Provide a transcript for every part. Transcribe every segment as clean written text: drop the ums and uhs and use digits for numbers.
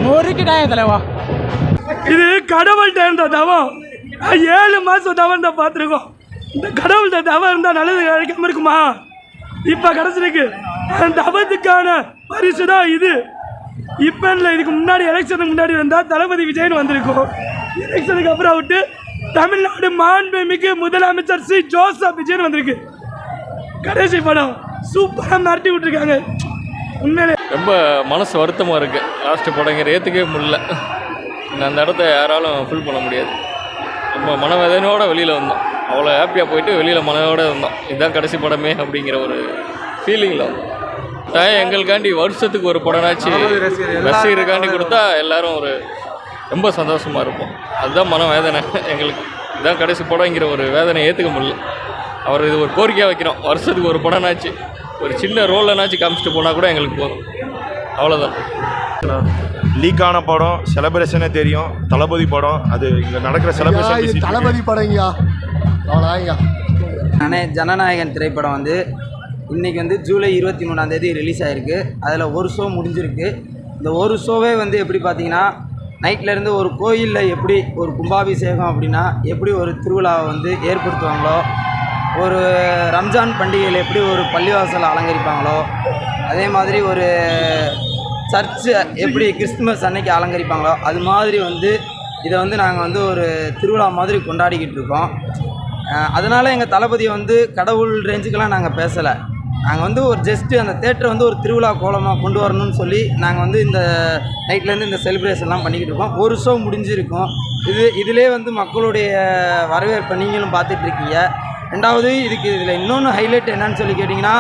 முறுக்கிட்டாங்க தலைவா. இது கடவுள்கிட்ட இருந்த தவம். 7 மாதம் தவம் தான் பார்த்துருக்கோம். இந்த கடவுள்கிட்ட தவம் இருந்தால் நல்லது கிடைக்காம இருக்குமா? இப்போ கிடச்சிருக்கு. அந்த தவத்துக்கான பரிசு தான் இது. இப்போ இல்லை, இதுக்கு முன்னாடி எலெக்ஷனுக்கு முன்னாடி வந்தால் தளபதி விஜய்னு வந்திருக்கும். எலெக்ஷனுக்கு அப்புறம் விட்டு தமிழ்நாடு மாண்புமிகு முதலமைச்சர் சி ஜோசப் விஜய்னு வந்திருக்கு. கடைசி படம் சூப்பராக மிரட்டி விட்டுருக்காங்க. உண்மையிலே ரொம்ப மனசு வருத்தமாக இருக்குது. லாஸ்ட்டு படங்கிற ஏற்றுக்கவே முடியல. அந்த இடத்த யாராலும் ஃபுல் பண்ண முடியாது. ரொம்ப மனவேதனையோடு வெளியில் வந்தோம். அவ்வளோ ஹாப்பியாக போயிட்டு வெளியில் மனதோடு இருந்தோம். இதுதான் கடைசி படமே அப்படிங்கிற ஒரு ஃபீலிங்கில் வந்தோம். எங்களுக்காண்டி வருஷத்துக்கு ஒரு படம்னாச்சு ரசிகருக்காண்டி கொடுத்தா எல்லோரும் ஒரு ரொம்ப சந்தோஷமாக இருப்போம். அதுதான் மன வேதனை எங்களுக்கு. இதுதான் கடைசி படங்கிற ஒரு வேதனை ஏற்றுக்க முடியல. அவர் இது ஒரு கோரிக்கையாக வைக்கிறோம். வருஷத்துக்கு ஒரு படம்னாச்சு ஒரு சின்ன ரோல்லனாச்சும் காமிச்சிட்டு போனால் கூட எங்களுக்கு போதும். அவ்வளோதான். லீக்கான படம் செலிப்ரேஷனே தெரியும். தளபதி படம் அது இங்கே நடக்கிற செலிப்ரேஷன் தளபதி படங்கயா. அவ்வளோதாங்க. அண்ணே ஜனநாயகன் திரைப்படம் வந்து இன்றைக்கி வந்து ஜூலை 23 ரிலீஸ் ஆகிருக்கு. அதில் ஒரு ஷோ முடிஞ்சிருக்கு. இந்த ஒரு ஷோவே வந்து எப்படி பார்த்தீங்கன்னா, நைட்லேருந்து ஒரு கோயிலில் எப்படி ஒரு கும்பாபிஷேகம் அப்படின்னா எப்படி ஒரு திருவிழாவை வந்து ஏற்படுத்துவாங்களோ, ஒரு ரம்ஜான் பண்டிகையில் எப்படி ஒரு பள்ளிவாசலை அலங்கரிப்பாங்களோ, அதே மாதிரி ஒரு சர்ச்சு எப்படி கிறிஸ்துமஸ் அன்னைக்கு அலங்கரிப்பாங்களோ, அது மாதிரி வந்து இதை வந்து நாங்கள் வந்து ஒரு திருவிழா மாதிரி கொண்டாடிக்கிட்டு இருக்கோம். அதனால் எங்கள் தளபதியை வந்து கடவுள் ரேஞ்சுக்கெல்லாம் நாங்கள் பேசலை. நாங்கள் வந்து ஒரு ஜஸ்ட்டு அந்த தேட்டரை வந்து ஒரு திருவிழா கோலமாக கொண்டு வரணும்னு சொல்லி நாங்கள் வந்து இந்த நைட்லேருந்து இந்த செலிப்ரேஷன்லாம் பண்ணிக்கிட்டு இருக்கோம். ஒரு ஷோ முடிஞ்சிருக்கோம். இதிலே வந்து மக்களுடைய வரவேற்பை நீங்களும் பார்த்துட்ருக்கீங்க. ரெண்டாவது இதில் இன்னொன்று ஹைலைட் என்னன்னு சொல்லி கேட்டிங்கன்னா,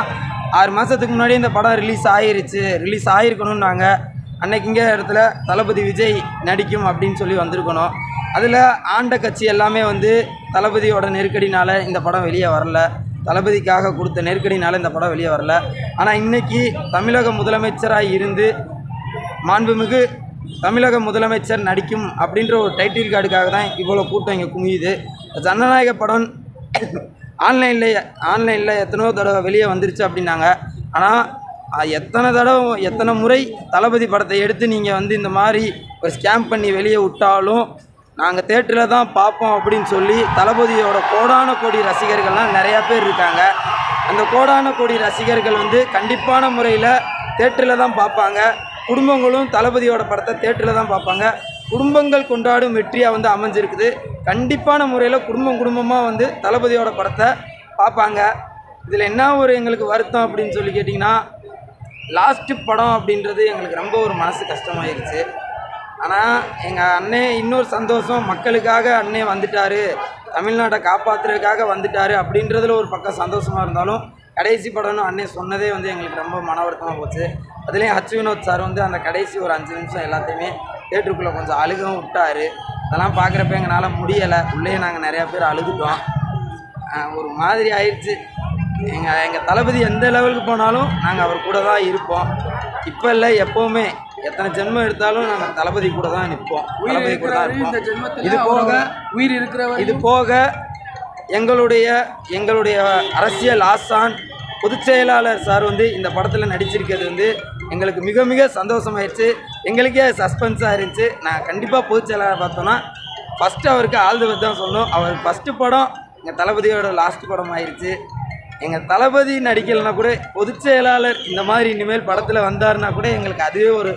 6 மாதத்துக்கு முன்னாடி இந்த படம் ரிலீஸ் ஆகிருக்கணும்னு நாங்கள் அன்னைக்கு இங்கே இடத்துல தளபதி விஜய் நடிக்கும் அப்படின்னு சொல்லி வந்திருக்கணும். அதில் ஆண்ட கட்சி எல்லாமே வந்து தளபதியோட நெருக்கடினால் இந்த படம் வெளியே வரல. தளபதிக்காக கொடுத்த நெருக்கடினால் இந்த படம் வெளியே வரல. ஆனால் இன்றைக்கி தமிழக முதலமைச்சராக இருந்து மாண்புமிகு தமிழக முதலமைச்சர் நடிக்கும் அப்படின்ற ஒரு டைட்டில் கார்டுக்காக தான் இவ்வளோ கூட்டம் இங்கே குமியுது. ஜனநாயக படம் ஆன்லைனில் எத்தனையோ தடவை வெளியே வந்துருச்சு அப்படின்னாங்க. ஆனால் எத்தனை முறை தளபதி படத்தை எடுத்து நீங்கள் வந்து இந்த மாதிரி ஒரு ஸ்கேம் பண்ணி வெளியே விட்டாலும் நாங்கள் தேட்டரில் தான் பார்ப்போம் அப்படின்னு சொல்லி தளபதியோட கோடான கோடி ரசிகர்கள்லாம் நிறையா பேர் இருக்காங்க. அந்த கோடான கோடி ரசிகர்கள் வந்து கண்டிப்பான முறையில் தேட்டரில் தான் பார்ப்பாங்க. குடும்பங்களும் தளபதியோட படத்தை தேட்டரில் தான் பார்ப்பாங்க. குடும்பங்கள் கொண்டாடும் வெற்றியாக வந்து அமைஞ்சிருக்குது. கண்டிப்பான முறையில் குடும்பமாக வந்து தளபதியோட படத்தை பார்ப்பாங்க. இதில் என்ன ஒரு எங்களுக்கு வருத்தம் அப்படின்னு சொல்லி கேட்டிங்கன்னா, லாஸ்ட்டு படம் அப்படின்றது எங்களுக்கு ரொம்ப ஒரு மனசு கஷ்டமாயிருச்சு. ஆனால் எங்கள் அண்ணே இன்னொரு சந்தோஷம், மக்களுக்காக அண்ணே வந்துட்டார், தமிழ்நாட்டை காப்பாற்றுறதுக்காக வந்துட்டார் அப்படின்றதுல ஒரு பக்கம் சந்தோஷமாக இருந்தாலும், கடைசி படம்னு அண்ணே சொன்னதே வந்து எங்களுக்கு ரொம்ப மன வருத்தமாக போச்சு. அதுலேயும் ஹச் வினோத் சார் வந்து அந்த கடைசி ஒரு 5 நிமிஷம் எல்லாத்தையுமே தேட்டருக்குள்ளே கொஞ்சம் அழுகவும் விட்டார். அதெல்லாம் பார்க்குறப்ப எங்களால் முடியலை. உள்ளே நாங்கள் நிறையா பேர் அழுதுட்டோம். ஒரு மாதிரி ஆயிடுச்சு. எங்கள் தளபதி எந்த லெவலுக்கு போனாலும் நாங்கள் அவர் கூட தான் இருப்போம். இப்போ இல்லை, எப்போவுமே எத்தனை ஜென்மம் எடுத்தாலும் நாங்கள் தளபதி கூட தான் நிற்போம். தளபதி கூட தான் இருப்போம். இது போக எங்களுடைய அரசியல் ஆசான் பொதுச் செயலாளர் சார் வந்து இந்த படத்தில் நடிச்சிருக்கிறது வந்து எங்களுக்கு மிக மிக சந்தோஷமாயிடுச்சு. எங்களுக்கே சஸ்பென்ஸாக இருந்துச்சு. நான் கண்டிப்பாக பொதுச் செயலாளர் பார்த்தோன்னா ஃபஸ்ட்டு அவருக்கு ஆல் தி பெஸ்ட் தான் சொல்லணும். அவர் ஃபஸ்ட்டு படம் எங்கள் தளபதியோட லாஸ்ட் படம் ஆயிடுச்சு. எங்கள் தளபதி நடிக்கலைன்னா கூட பொதுச் செயலாளர் இந்த மாதிரி இனிமேல் படத்தில் வந்தாருன்னா கூட எங்களுக்கு அதுவே ஒரு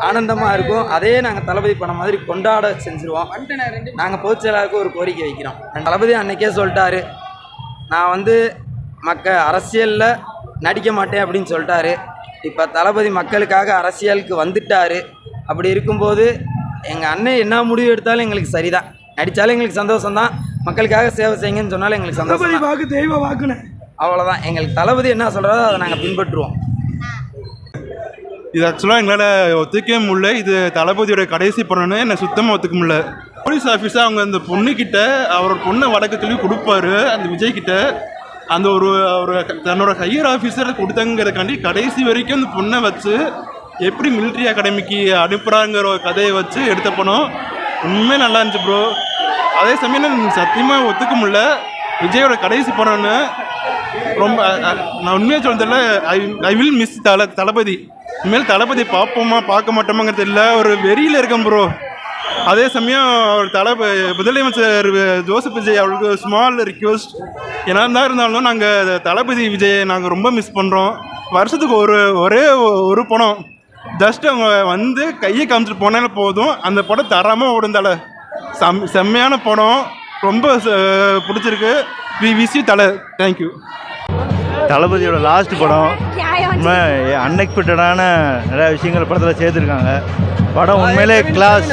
ஆனந்தமாக இருக்கும். அதே நாங்கள் தளபதி படம் மாதிரி கொண்டாட செஞ்சுருவோம். நாங்கள் பொதுச் செயலாளருக்கு ஒரு கோரிக்கை வைக்கிறோம். தளபதி அன்னைக்கே சொல்லிட்டாரு, நான் வந்து அரசியலில் நடிக்க மாட்டேன் அப்படின்னு சொல்லிட்டாரு. இப்போ தளபதி மக்களுக்காக அரசியலுக்கு வந்துட்டார். அப்படி இருக்கும்போது எங்கள் அண்ணன் என்ன முடிவு எடுத்தாலும் எங்களுக்கு சரிதான். நடித்தாலும் எங்களுக்கு சந்தோஷம்தான். மக்களுக்காக சேவை செய்யுங்கன்னு சொன்னாலும் எங்களுக்கு சந்தோஷம். வாக்கு தெய்வ வாக்குன்னு அவ்வளோதான். எங்களுக்கு தளபதி என்ன சொல்கிறாரோ அதை நாங்கள் பின்பற்றுவோம். இது ஆக்சுவலாக எங்களால் ஒத்துக்கவே முடியல. இது தளபதியோட கடைசி படம்னு என்னை சுத்தமாக ஒத்துக்க முடியல. போலீஸ் ஆஃபீஸாக அவங்க அந்த பொண்ணுக்கிட்ட அவரோட பொண்ணை வடக்கு சொல்லி கொடுப்பாரு. அந்த விஜய்கிட்ட அந்த ஒரு தன்னோட ஹையர் ஆஃபீஸர் கொடுத்தாங்கிறதுக்காண்டி கடைசி வரைக்கும் அந்த பொண்ணை வச்சு எப்படி மிலிட்ரி அகாடமிக்கு அனுப்புகிறாங்கிற ஒரு கதையை வச்சு எடுத்த படம் உண்மையே நல்லா இருந்துச்சு ப்ரோ. அதே சமயம் சத்தியமாக ஒத்துக்க முடியல. விஜயோட கடைசி படம்னு ரொம்ப நான் உண்மையாக சொல்ல தெரியல. ஐ வில் மிஸ் தளபதி. இனிமேல் தளபதி பார்ப்போமா பார்க்க மாட்டோமாங்க தெரியல, ஒரு வெறியில் இருக்கேன் ப்ரோ. அதே சமயம் அவர் முதலமைச்சர் ஜோசப் விஜய் அவருக்கு ஸ்மால் ரிக்வெஸ்ட், என்ன தான் இருந்தாலும் நாங்கள் தளபதி விஜயை நாங்கள் ரொம்ப மிஸ் பண்ணுறோம். வருஷத்துக்கு ஒரே ஒரு படம் ஜஸ்ட் அவங்க வந்து கையை காமிச்சிட்டு போனாலே போதும், அந்த படம் தராமல் ஓடுந்தால செம்மையான படம், ரொம்ப பிடிச்சிருக்கு. விசி தலை. தேங்க்யூ. தளபதியோட லாஸ்ட் படம் அன்எக்ஸ்பெக்டடான நிறையா விஷயங்கள் படத்தில் சேர்த்துருக்காங்க. படம் உண்மையிலே கிளாஸ்.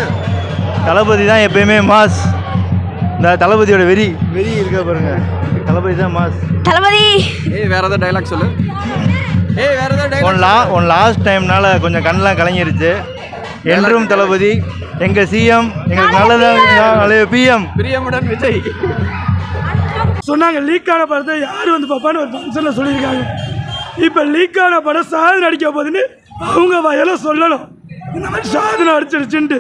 தளபதி தான் எப்பயுமே மாஸ். இந்த தளபதியோட வெறி இருக்க பாருங்க, தளபதி தான் மாஸ். தளபதி வேறு ஏதாவது டைலாக் சொல்லு. வேறு ஏதாவது ஒன் லாஸ்ட் டைம்னால கொஞ்சம் கண்ணெலாம் கலங்கிருச்சு. என்றும் தளபதி எங்கள் சிஎம், எங்களுக்கு நல்லதாக பிஎம் பிரியமுடன் விஜய் சொன்னாங்க. லீக்கான படத்தை யார் வந்து பார்ப்பான்னு ஒரு ஃபங்க்ஷனில் சொல்லியிருக்காங்க. இப்போ லீக்கான படம் சாதனை அடிக்க போகுதுன்னு அவங்க வயலை சொல்லணும். இந்த மாதிரி சாதனை அடிச்சிருச்சுன்ட்டு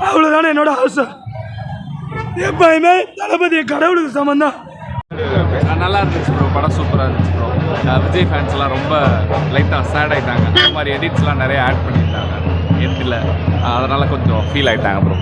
அவ்வளோதானே என்னோட ஆசை. எப்பயுமே தளபதியை கடவுளுக்கு சமந்தான். நல்லா இருந்துச்சு ப்ரோ, படம் சூப்பராக இருந்துச்சு ப்ரோ. விஜய் ஃபேன்ஸ்லாம் ரொம்ப லைட்டாக சேட் ஆகிட்டாங்க. அந்த மாதிரி எடிட்ஸ்லாம் நிறைய ஆட் பண்ணியிருந்தாங்க எண்டில், அதனால் கொஞ்சம் ஃபீல் ஆகிட்டாங்க ப்ரோ.